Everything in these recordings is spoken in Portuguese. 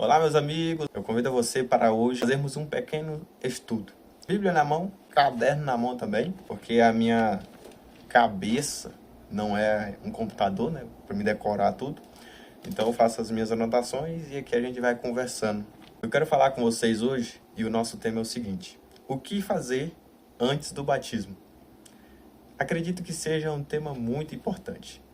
Olá, meus amigos, eu convido você para hoje fazermos um pequeno estudo. Bíblia na mão, caderno na mão também, porque a minha cabeça não é um computador, né, para me decorar tudo. Então eu faço as minhas anotações e aqui a gente vai conversando. Eu quero falar com vocês hoje e o nosso tema é o seguinte: o que fazer antes do batismo? Acredito que seja um tema muito importante,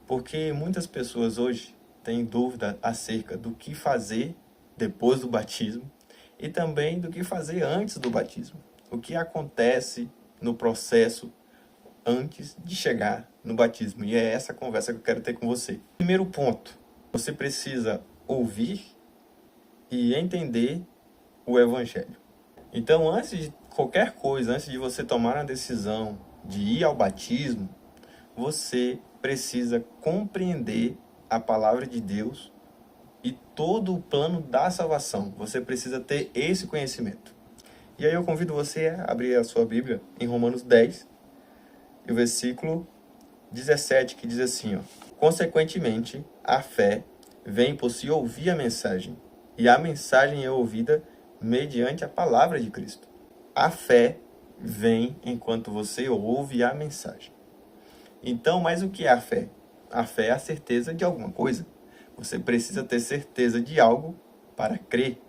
porque muitas pessoas hoje têm dúvida acerca do que fazer depois do batismo e também do que fazer antes do batismo. O que acontece no processo antes de chegar no batismo. E é essa conversa que eu quero ter com você. Primeiro ponto, você precisa ouvir e entender o Evangelho. Então, antes de qualquer coisa, antes de você tomar a decisão de ir ao batismo, você precisa compreender a palavra de Deus e todo o plano da salvação. Você precisa ter esse conhecimento. E aí eu convido você a abrir a sua Bíblia em Romanos 10, e o versículo 17, que diz assim, ó: consequentemente, a fé vem por se ouvir a mensagem, e a mensagem é ouvida mediante a palavra de Cristo. A fé vem enquanto você ouve a mensagem. Então, mas o que é a fé? A fé é a certeza de alguma coisa. Você precisa ter certeza de algo para crer.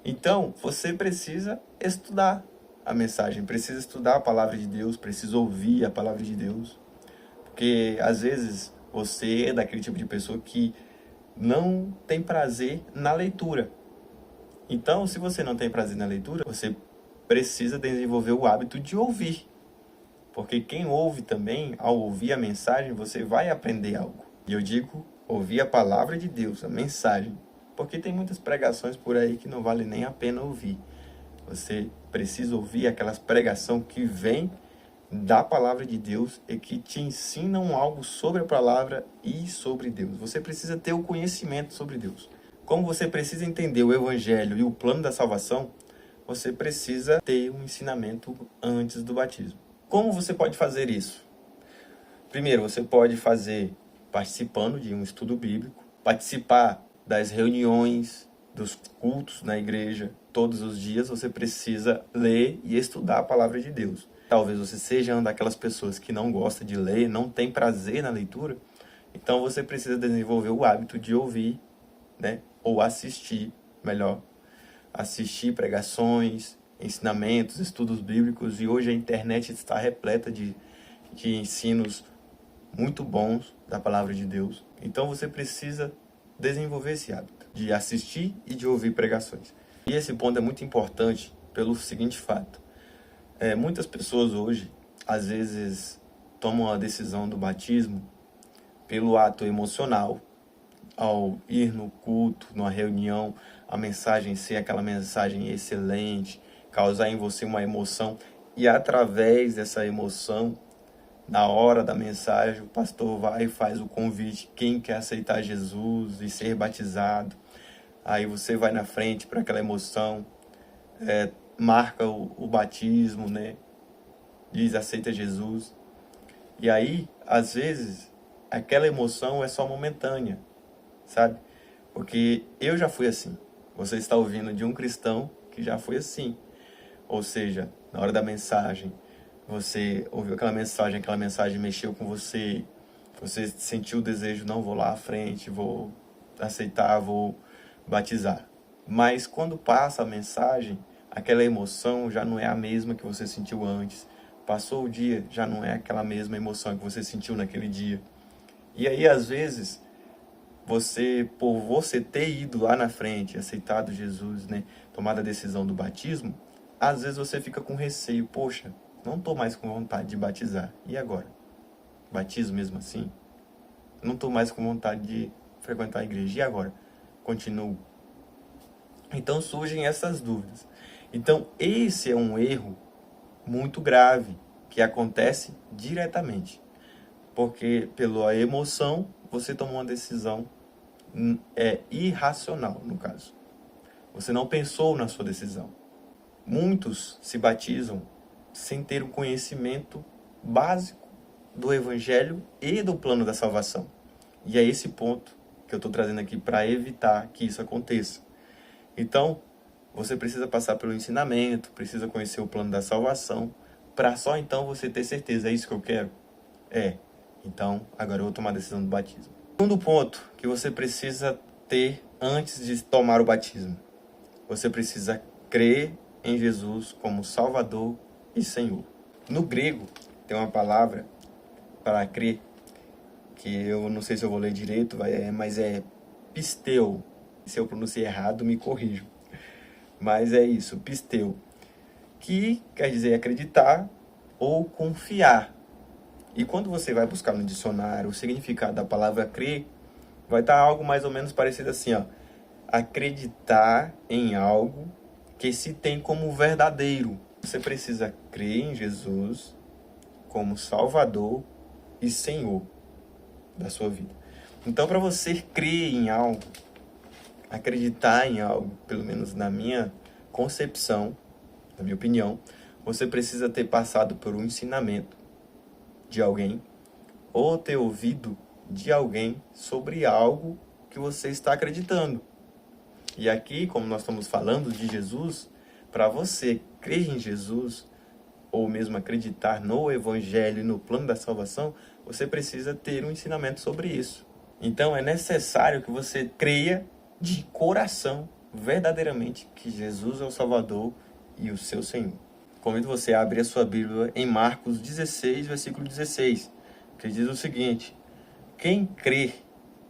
Então, você precisa estudar a mensagem, precisa estudar a palavra de Deus, precisa ouvir a palavra de Deus. Porque, às vezes, você é daquele tipo de pessoa que não tem prazer na leitura. Então, se você não tem prazer na leitura, você precisa desenvolver o hábito de ouvir. Porque quem ouve também, ao ouvir a mensagem, você vai aprender algo. E eu digo, ouvir a palavra de Deus, a mensagem. Porque tem muitas pregações por aí que não vale nem a pena ouvir. Você precisa ouvir aquelas pregações que vêm da palavra de Deus e que te ensinam algo sobre a palavra e sobre Deus. Você precisa ter o conhecimento sobre Deus. Como você precisa entender o Evangelho e o plano da salvação, você precisa ter um ensinamento antes do batismo. Como você pode fazer isso? Primeiro, você pode fazer participando de um estudo bíblico, participar das reuniões, dos cultos na igreja. Todos os dias você precisa ler e estudar a palavra de Deus. Talvez você seja uma daquelas pessoas que não gosta de ler, não tem prazer na leitura. Então você precisa desenvolver o hábito de ouvir, né? Ou assistir, melhor. Assistir pregações, ensinamentos, estudos bíblicos, e hoje a internet está repleta de ensinos muito bons da palavra de Deus. Então você precisa desenvolver esse hábito de assistir e de ouvir pregações. E esse ponto é muito importante pelo seguinte fato: muitas pessoas hoje, às vezes, tomam a decisão do batismo pelo ato emocional, ao ir no culto, numa reunião, a mensagem ser aquela mensagem excelente, causar em você uma emoção, e através dessa emoção, na hora da mensagem, o pastor vai e faz o convite: quem quer aceitar Jesus e ser batizado. Aí você vai na frente para aquela emoção, marca o batismo, né? Diz: aceita Jesus. E aí, às vezes, aquela emoção é só momentânea, sabe? Porque eu já fui assim. Você está ouvindo de um cristão que já foi assim. Ou seja, na hora da mensagem, você ouviu aquela mensagem mexeu com você, você sentiu o desejo: não, vou lá à frente, vou aceitar, vou batizar. Mas quando passa a mensagem, aquela emoção já não é a mesma que você sentiu antes. Passou o dia, já não é aquela mesma emoção que você sentiu naquele dia. E aí, às vezes, por você ter ido lá na frente, aceitado Jesus, né, tomado a decisão do batismo, às vezes você fica com receio: poxa, não estou mais com vontade de batizar. E agora? Batizo mesmo assim? Não estou mais com vontade de frequentar a igreja. E agora? Continuo? Então surgem essas dúvidas. Então esse é um erro muito grave que acontece diretamente. Porque pela emoção você tomou uma decisão irracional, no caso. Você não pensou na sua decisão. Muitos se batizam sem ter um conhecimento básico do Evangelho e do plano da salvação. E é esse ponto que eu estou trazendo aqui para evitar que isso aconteça. Então, você precisa passar pelo ensinamento, precisa conhecer o plano da salvação, para só então você ter certeza, é isso que eu quero? É. Então, agora eu vou tomar a decisão do batismo. Segundo ponto que você precisa ter antes de tomar o batismo. Você precisa crer em Jesus como Salvador e Senhor. No grego, tem uma palavra para crer, que eu não sei se eu vou ler direito, mas é pisteu. Se eu pronunciei errado, me corrijo. Mas é isso, pisteu, que quer dizer acreditar ou confiar. E quando você vai buscar no dicionário o significado da palavra crer, vai estar algo mais ou menos parecido assim, ó. Acreditar em algo que se tem como verdadeiro. Você precisa crer em Jesus como Salvador e Senhor da sua vida. Então, para você crer em algo, acreditar em algo, pelo menos na minha concepção, na minha opinião, você precisa ter passado por um ensinamento de alguém ou ter ouvido de alguém sobre algo que você está acreditando. E aqui, como nós estamos falando de Jesus, para você crer em Jesus, ou mesmo acreditar no Evangelho e no plano da salvação, você precisa ter um ensinamento sobre isso. Então é necessário que você creia de coração, verdadeiramente, que Jesus é o Salvador e o seu Senhor. Convido você a abrir a sua Bíblia em Marcos 16, versículo 16, que diz o seguinte: quem crer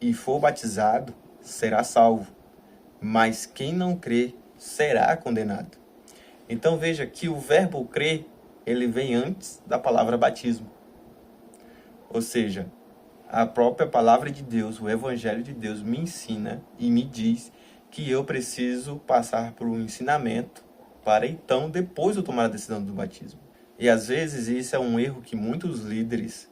e for batizado será salvo, mas quem não crer será condenado. Então veja que o verbo crer, ele vem antes da palavra batismo. Ou seja, a própria palavra de Deus, o Evangelho de Deus me ensina e me diz que eu preciso passar por um ensinamento para então depois eu tomar a decisão do batismo. E às vezes isso é um erro que muitos líderes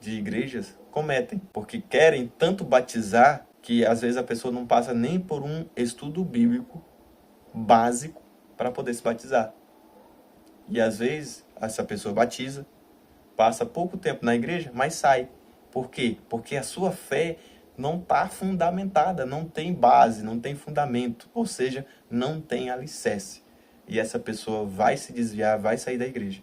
de igrejas cometem, porque querem tanto batizar que às vezes a pessoa não passa nem por um estudo bíblico básico para poder se batizar. E às vezes essa pessoa batiza, passa pouco tempo na igreja, mas sai. Por quê? Porque a sua fé não está fundamentada, não tem base, não tem fundamento, ou seja, não tem alicerce. E essa pessoa vai se desviar, vai sair da igreja,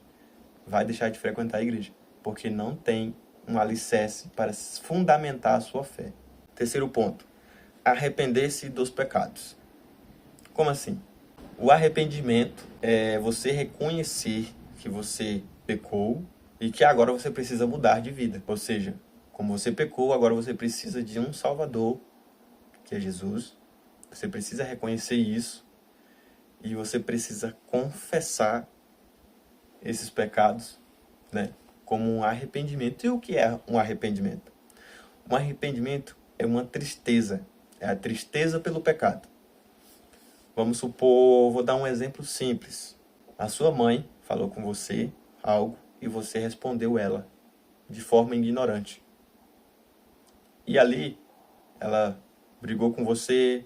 vai deixar de frequentar a igreja, porque não tem um alicerce para fundamentar a sua fé. Terceiro ponto, arrepender-se dos pecados. Como assim? O arrependimento é você reconhecer que você pecou e que agora você precisa mudar de vida. Ou seja, como você pecou, agora você precisa de um Salvador, que é Jesus. Você precisa reconhecer isso e você precisa confessar esses pecados, né, como um arrependimento. E o que é um arrependimento? Um arrependimento é uma tristeza, é a tristeza pelo pecado. Vamos supor, vou dar um exemplo simples. A sua mãe falou com você algo e você respondeu ela de forma ignorante. E ali, ela brigou com você,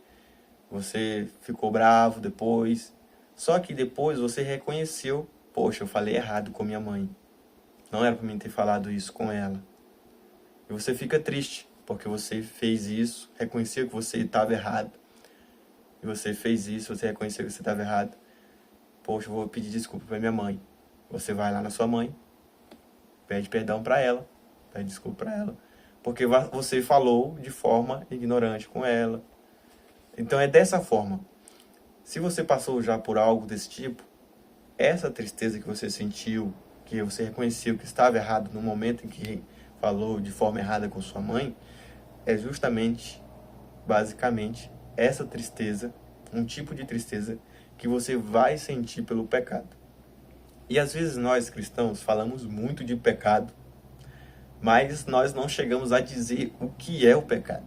você ficou bravo depois. Só que depois você reconheceu, poxa, eu falei errado com minha mãe. Não era para mim ter falado isso com ela. E você fica triste, porque você fez isso, reconheceu que você estava errado. E você fez isso, você reconheceu que você estava errado. Poxa, eu vou pedir desculpa para minha mãe. Você vai lá na sua mãe, pede perdão para ela, pede desculpa para ela, porque você falou de forma ignorante com ela. Então é dessa forma. Se você passou já por algo desse tipo, essa tristeza que você sentiu, que você reconheceu que estava errado no momento em que falou de forma errada com sua mãe, é justamente, basicamente, essa tristeza, um tipo de tristeza que você vai sentir pelo pecado. E às vezes nós cristãos falamos muito de pecado, mas nós não chegamos a dizer o que é o pecado.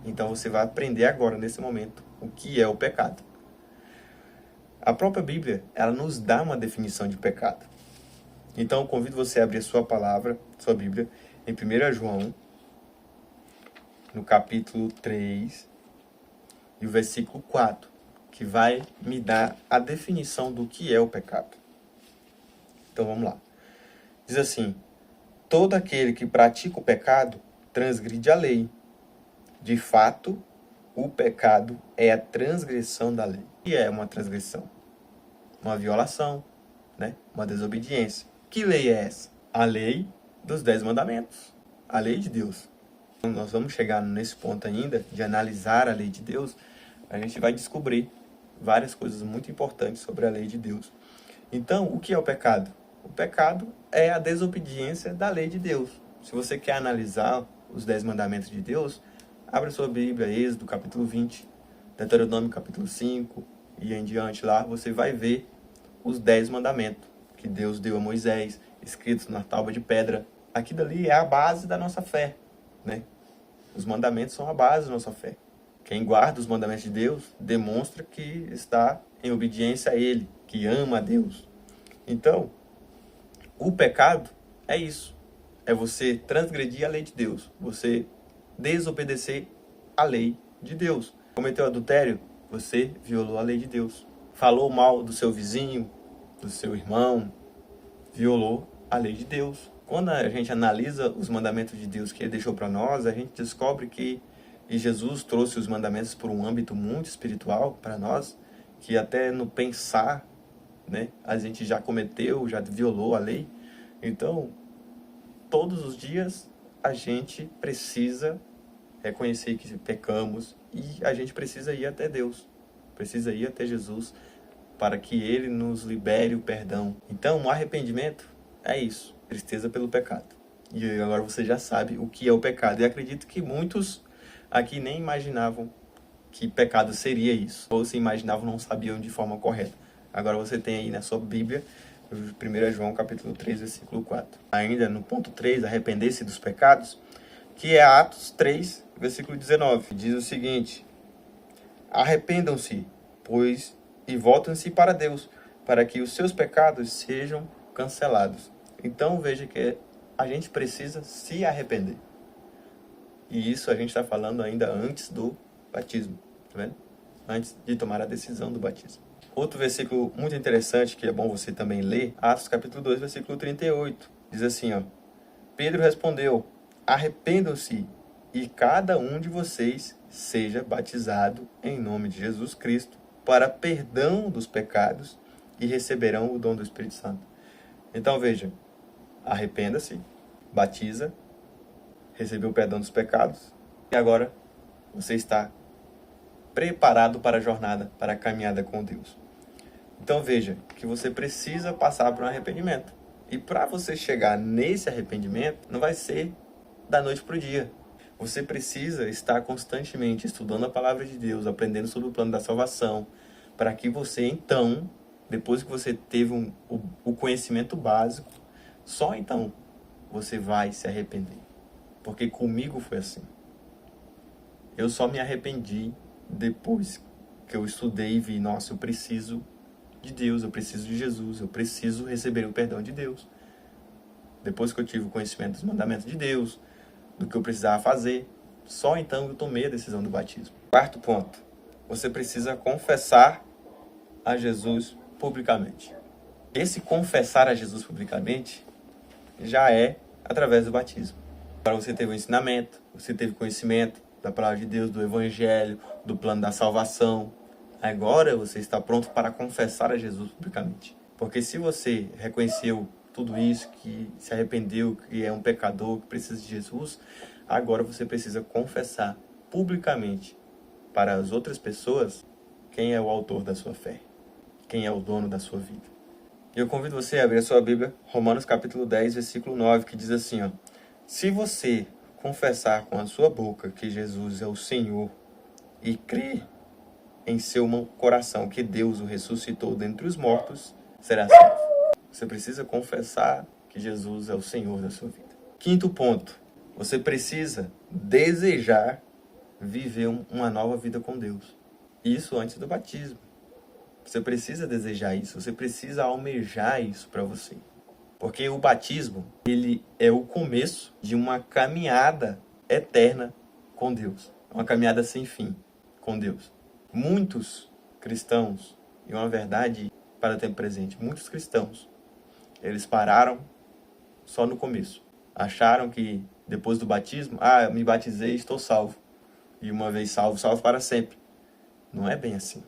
Então você vai aprender agora, nesse momento, o que é o pecado. A própria Bíblia, ela nos dá uma definição de pecado. Então eu convido você a abrir a sua palavra, sua Bíblia, em 1 João, no capítulo 3, e o versículo 4, que vai me dar a definição do que é o pecado. Então vamos lá. Diz assim: todo aquele que pratica o pecado transgride a lei, De fato, o pecado é a transgressão da lei. E é uma transgressão? Uma violação, né? Uma desobediência. Que lei é essa? A lei dos 10 mandamentos. A lei de Deus. Quando nós vamos chegar nesse ponto ainda, de analisar a lei de Deus, a gente vai descobrir várias coisas muito importantes sobre a lei de Deus. Então, o que é o pecado? O pecado é a desobediência da lei de Deus. Se você quer analisar os 10 mandamentos de Deus, abra sua Bíblia, Êxodo capítulo 20, Deuteronômio capítulo 5 e em diante lá, você vai ver os 10 mandamentos que Deus deu a Moisés, escritos na tábua de pedra. Aquilo ali é a base da nossa fé, né? Os mandamentos são a base da nossa fé. Quem guarda os mandamentos de Deus demonstra que está em obediência a Ele, que ama a Deus. Então, o pecado é isso. É você transgredir a lei de Deus. Você desobedecer a lei de Deus. Cometeu adultério? Você violou a lei de Deus. Falou mal do seu vizinho, do seu irmão, violou a lei de Deus. Quando a gente analisa os mandamentos de Deus que Ele deixou para nós, a gente descobre que Jesus trouxe os mandamentos por um âmbito muito espiritual para nós, que até no pensar, né, a gente já cometeu, já violou a lei. Então, todos os dias a gente precisa reconhecer que pecamos e a gente precisa ir até Deus, precisa ir até Jesus para que Ele nos libere o perdão. Então, o arrependimento é isso, tristeza pelo pecado. E agora você já sabe o que é o pecado. E acredito que muitos aqui nem imaginavam que pecado seria isso. Ou se imaginavam, não sabiam de forma correta. Agora você tem aí na sua Bíblia, 1 João capítulo 3, versículo 4. Ainda no ponto 3, arrepender-se dos pecados, que é Atos 3, versículo 19. Diz o seguinte: arrependam-se, pois, e voltem-se para Deus, para que os seus pecados sejam cancelados. Então veja que a gente precisa se arrepender. E isso a gente está falando ainda antes do batismo, tá vendo? Antes de tomar a decisão do batismo. Outro versículo muito interessante, que é bom você também ler, Atos capítulo 2, versículo 38. Diz assim, ó: Pedro respondeu: arrependam-se e cada um de vocês seja batizado em nome de Jesus Cristo para perdão dos pecados e receberão o dom do Espírito Santo. Então veja, arrependa-se, batiza, recebeu o perdão dos pecados e agora você está preparado para a jornada, para a caminhada com Deus. Então veja que você precisa passar por um arrependimento. E para você chegar nesse arrependimento, não vai ser da noite para o dia. Você precisa estar constantemente estudando a palavra de Deus, aprendendo sobre o plano da salvação, para que você então, depois que você teve o conhecimento básico, só então você vai se arrepender. Porque comigo foi assim. Eu só me arrependi depois que eu estudei e vi, nossa, eu preciso de Deus, eu preciso de Jesus, eu preciso receber o perdão de Deus. Depois que eu tive o conhecimento dos mandamentos de Deus, do que eu precisava fazer, só então eu tomei a decisão do batismo. Quarto ponto, você precisa confessar a Jesus publicamente. Esse confessar a Jesus publicamente já é através do batismo. Para você ter o ensinamento, você teve conhecimento da palavra de Deus, do Evangelho, do plano da salvação. Agora você está pronto para confessar a Jesus publicamente. Porque se você reconheceu tudo isso, que se arrependeu, que é um pecador, que precisa de Jesus, agora você precisa confessar publicamente para as outras pessoas quem é o autor da sua fé, quem é o dono da sua vida. E eu convido você a abrir a sua Bíblia, Romanos capítulo 10, versículo 9, que diz assim, ó: se você confessar com a sua boca que Jesus é o Senhor e crer em seu coração que Deus o ressuscitou dentre os mortos, será salvo. Você precisa confessar que Jesus é o Senhor da sua vida. Quinto ponto, você precisa desejar viver uma nova vida com Deus. Isso antes do batismo. Você precisa desejar isso, você precisa almejar isso para você. Porque o batismo, ele é o começo de uma caminhada eterna com Deus. Uma caminhada sem fim com Deus. Muitos cristãos, e uma verdade para o tempo presente, muitos cristãos, eles pararam só no começo. Acharam que depois do batismo, eu me batizei e estou salvo. e uma vez salvo, salvo para sempre. Não é bem assim.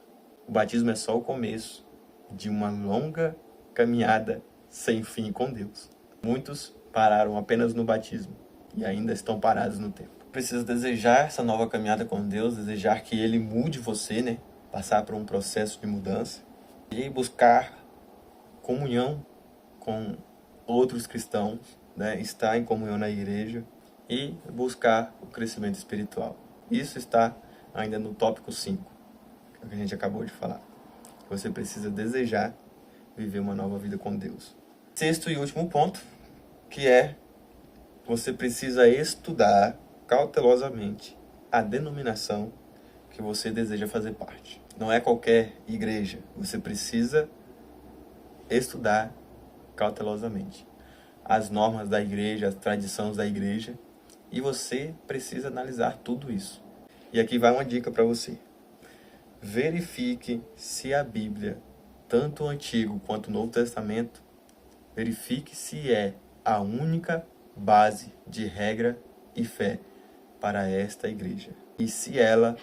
O batismo é só o começo de uma longa caminhada sem fim com Deus. Muitos pararam apenas no batismo e ainda estão parados no tempo. Precisa desejar essa nova caminhada com Deus, desejar que Ele mude você, né? Passar por um processo de mudança e buscar comunhão com outros cristãos, né? Estar em comunhão na igreja e buscar o crescimento espiritual. Isso está ainda no tópico 5, que é o que a gente acabou de falar. Você precisa desejar viver uma nova vida com Deus. Sexto e último ponto, que é você precisa estudar cautelosamente a denominação que você deseja fazer parte. Não é qualquer igreja. Você precisa estudar cautelosamente as normas da igreja, as tradições da igreja, e você precisa analisar tudo isso. E aqui vai uma dica para você. Verifique se a Bíblia, tanto o Antigo quanto o Novo Testamento, verifique se é a única base de regra e fé para esta igreja. E se ela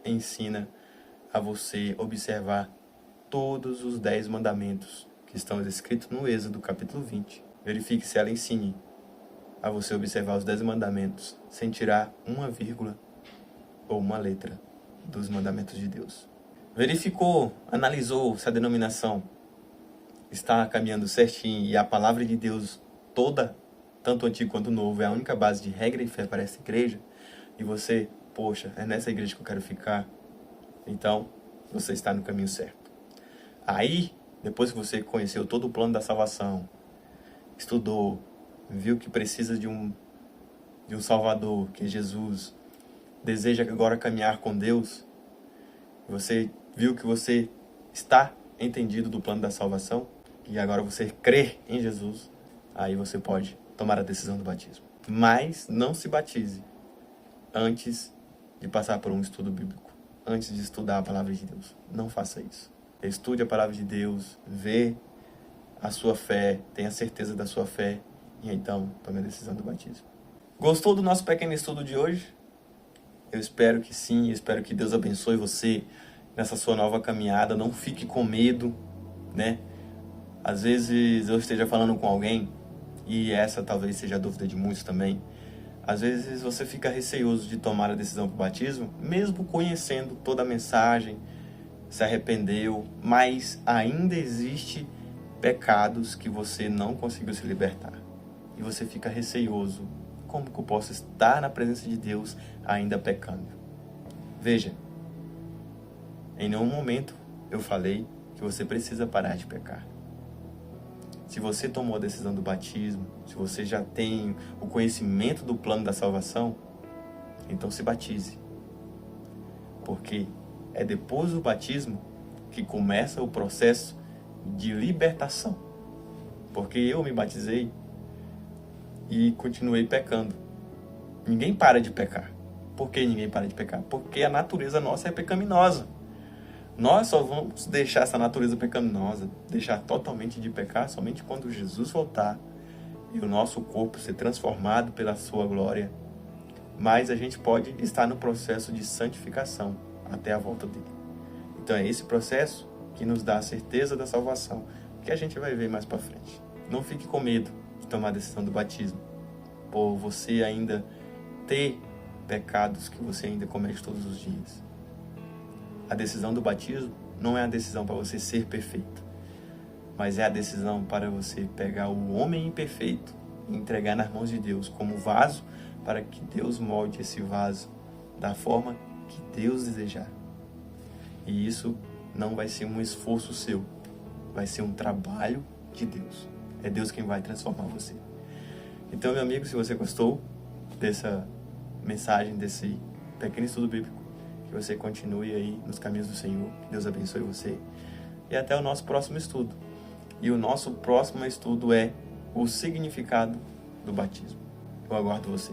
ensina a você observar todos os 10 mandamentos que estão escritos no Êxodo capítulo 20. Verifique se ela ensine a você observar os 10 mandamentos sem tirar uma vírgula ou uma letra dos mandamentos de Deus. Verificou, analisou se a denominação está caminhando certinho e a palavra de Deus toda, tanto o Antigo quanto o Novo, é a única base de regra e fé para essa igreja, e você, poxa, é nessa igreja que eu quero ficar, então você está no caminho certo. Aí, depois que você conheceu todo o plano da salvação, estudou, viu que precisa de um Salvador, que é Jesus, deseja agora caminhar com Deus, você viu que você está entendido do plano da salvação, e agora você crê em Jesus, aí você pode tomar a decisão do batismo. Mas não se batize antes de passar por um estudo bíblico, antes de estudar a palavra de Deus. Não faça isso. Estude a palavra de Deus, vê a sua fé, tenha certeza da sua fé, e então tome a decisão do batismo. Gostou do nosso pequeno estudo de hoje? Eu espero que sim, espero que Deus abençoe você nessa sua nova caminhada. Não fique com medo, né? Às vezes eu esteja falando com alguém, e essa talvez seja a dúvida de muitos também. Às vezes você fica receoso de tomar a decisão para o batismo, mesmo conhecendo toda a mensagem, se arrependeu, mas ainda existe pecados que você não conseguiu se libertar. E você fica receoso. Como que eu posso estar na presença de Deus ainda pecando? Veja, em nenhum momento eu falei que você precisa parar de pecar. Se você tomou a decisão do batismo, se você já tem o conhecimento do plano da salvação, então se batize. Porque é depois do batismo que começa o processo de libertação. Porque eu me batizei e continuei pecando. Ninguém para de pecar. Por que ninguém para de pecar? Porque a natureza nossa é pecaminosa. Nós só vamos deixar essa natureza pecaminosa, deixar totalmente de pecar, somente quando Jesus voltar e o nosso corpo ser transformado pela sua glória. Mas a gente pode estar no processo de santificação até a volta dele. Então é esse processo que nos dá a certeza da salvação, que a gente vai ver mais para frente. Não fique com medo de tomar a decisão do batismo, por você ainda ter pecados que você ainda comete todos os dias. A decisão do batismo não é a decisão para você ser perfeito, mas é a decisão para você pegar o homem imperfeito e entregar nas mãos de Deus como vaso, para que Deus molde esse vaso da forma que Deus desejar. E isso não vai ser um esforço seu, vai ser um trabalho de Deus. É Deus quem vai transformar você. Então, meu amigo, se você gostou dessa mensagem, desse pequeno estudo bíblico, que você continue aí nos caminhos do Senhor, que Deus abençoe você. E até o nosso próximo estudo. E o nosso próximo estudo é o significado do batismo. Eu aguardo você.